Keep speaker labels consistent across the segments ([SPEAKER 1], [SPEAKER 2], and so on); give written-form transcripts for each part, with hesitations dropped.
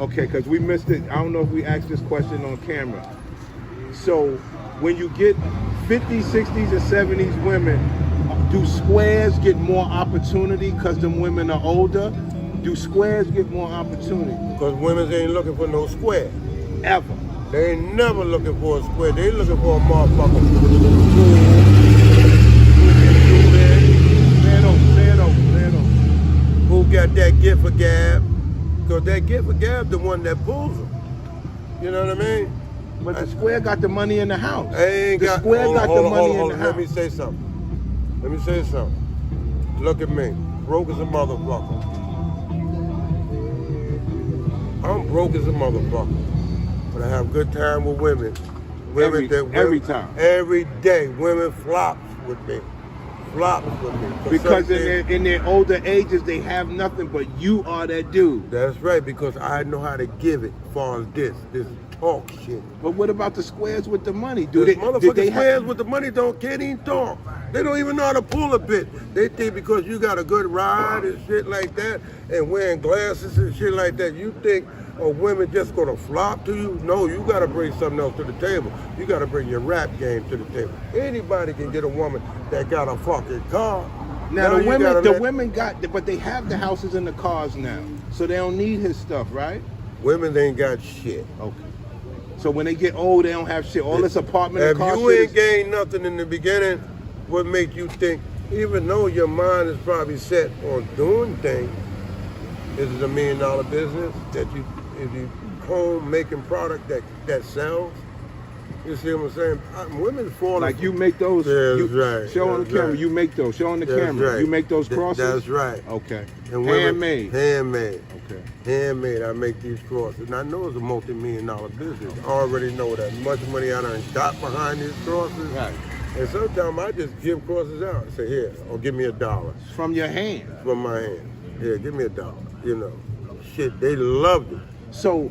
[SPEAKER 1] Okay, because we missed it. I don't know if we asked this question on camera. So when you get 50s, 60s, and 70s women, do squares get more opportunity because them women are older? Do squares get more opportunity?
[SPEAKER 2] Because women ain't looking for no square.
[SPEAKER 1] Ever.
[SPEAKER 2] They ain't never looking for a square. They looking for a motherfucker. Who got that gift for gab? Because that gift for gab the one that pulls them. You know what I mean?
[SPEAKER 1] But the square got the money in the house.
[SPEAKER 2] The
[SPEAKER 1] square got the money in the house.
[SPEAKER 2] Let me say something. Look at me. Broke as a motherfucker. I'm broke as a motherfucker. But I have good time with women.
[SPEAKER 1] Every time.
[SPEAKER 2] Every day. Women flops with me.
[SPEAKER 1] Because in their older ages, they have nothing, but you are that dude.
[SPEAKER 2] That's right, because I know how to give it as far as this talk shit.
[SPEAKER 1] But what about the squares with the money?
[SPEAKER 2] Motherfucking squares with the money can't even talk. They don't even know how to pull a bit. They think because you got a good ride and shit like that, and wearing glasses and shit like that, you think a women just gonna flop to you? No, you gotta bring something else to the table. You gotta bring your rap game to the table. Anybody can get a woman that got a fucking car.
[SPEAKER 1] Now the women got, but they have the houses and the cars now, so they don't need his stuff, right?
[SPEAKER 2] Women ain't got shit.
[SPEAKER 1] Okay. So when they get old, they don't have shit. All this apartment and car shit.
[SPEAKER 2] If you ain't gained nothing in the beginning, what make you think, even though your mind is probably set on doing things, is it $1 million business that if you home making product that sells? You see what I'm saying? Women fall
[SPEAKER 1] like you make those.
[SPEAKER 2] Right.
[SPEAKER 1] Show on the camera. Right. You make those. Show on the camera. Right. You make those crosses.
[SPEAKER 2] That's right.
[SPEAKER 1] Okay.
[SPEAKER 2] And
[SPEAKER 1] handmade.
[SPEAKER 2] Handmade.
[SPEAKER 1] Okay.
[SPEAKER 2] Handmade. I make these crosses. And I know it's a multi-million-dollar business. I already know that much money I done got behind these crosses.
[SPEAKER 1] Right.
[SPEAKER 2] And sometimes I just give crosses out. I say, here, or give me $1.
[SPEAKER 1] From your hand.
[SPEAKER 2] From my hand. Yeah, give me $1. You know, shit, they loved it.
[SPEAKER 1] So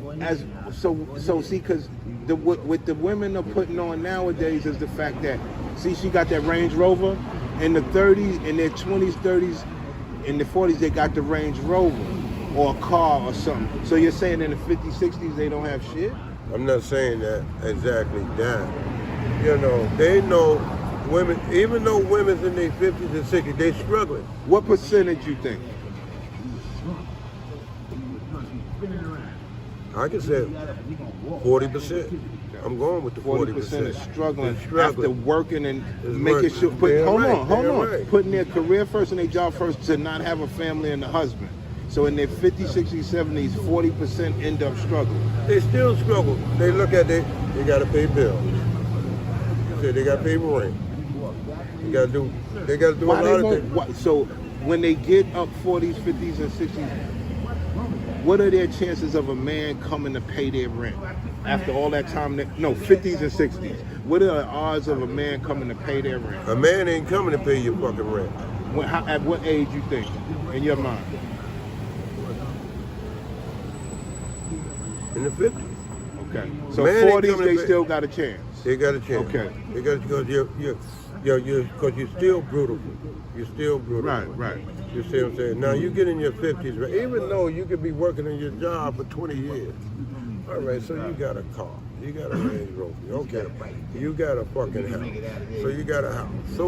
[SPEAKER 1] see, because what the women are putting on nowadays is the fact that, see, she got that Range Rover. In the 30s, in their 20s, 30s, in the 40s, they got the Range Rover or a car or something. So you're saying in the 50s, 60s, they don't have shit?
[SPEAKER 2] I'm not saying that exactly that. You know, they know women, even though women's in their 50s and 60s, they struggling.
[SPEAKER 1] What percentage you think?
[SPEAKER 2] I can say 40%. I'm going with the 40%.
[SPEAKER 1] Is struggling after working and making sure. Hold on. Putting their career first and their job first to not have a family and a husband. So in their 50s, 60s, 70s, 40% end up struggling.
[SPEAKER 2] They still struggle. They look at they got to pay bills. They got to pay rent. They got to do a lot of things.
[SPEAKER 1] So when they get up 40s, 50s, and 60s, what are their chances of a man coming to pay their rent after all that time? 50s and 60s. What are the odds of a man coming to pay their rent?
[SPEAKER 2] A man ain't coming to pay your fucking rent.
[SPEAKER 1] At what age you think, in your mind?
[SPEAKER 2] In the 50s.
[SPEAKER 1] Okay. So 40s, they still got a chance.
[SPEAKER 2] They got a chance.
[SPEAKER 1] Okay.
[SPEAKER 2] They got because you're still brutal. You're still brutal.
[SPEAKER 1] Right.
[SPEAKER 2] You see what I'm saying? Now you get in your 50s, right? Even though you could be working in your job for 20 years. All right, so you got a car. You got a Range Rover. Okay. You got a fucking house. So you got a house. So